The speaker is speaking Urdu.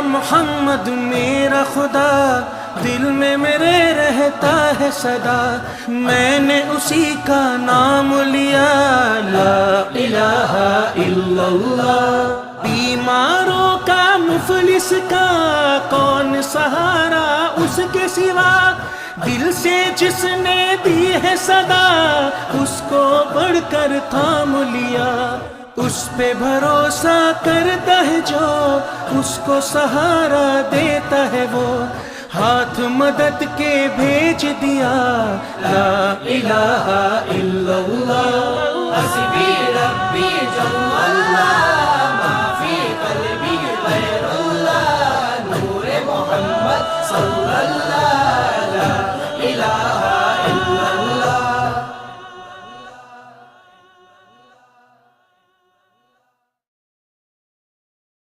محمد میرا خدا دل میں میرے رہتا ہے صدا، میں نے اسی کا نام لیا لا الہ الا اللہ۔ بیماروں کا مفلس کا کون سہارا اس کے سوا، دل سے جس نے دی ہے صدا اس کو بڑھ کر تھام لیا۔ اس پہ بھروسہ کرتا ہے جو اس کو سہارا دیتا ہے وہ، ہاتھ مدد کے بھیج دیا لا الہ الا اللہ۔ حسبی ربی جل اللہ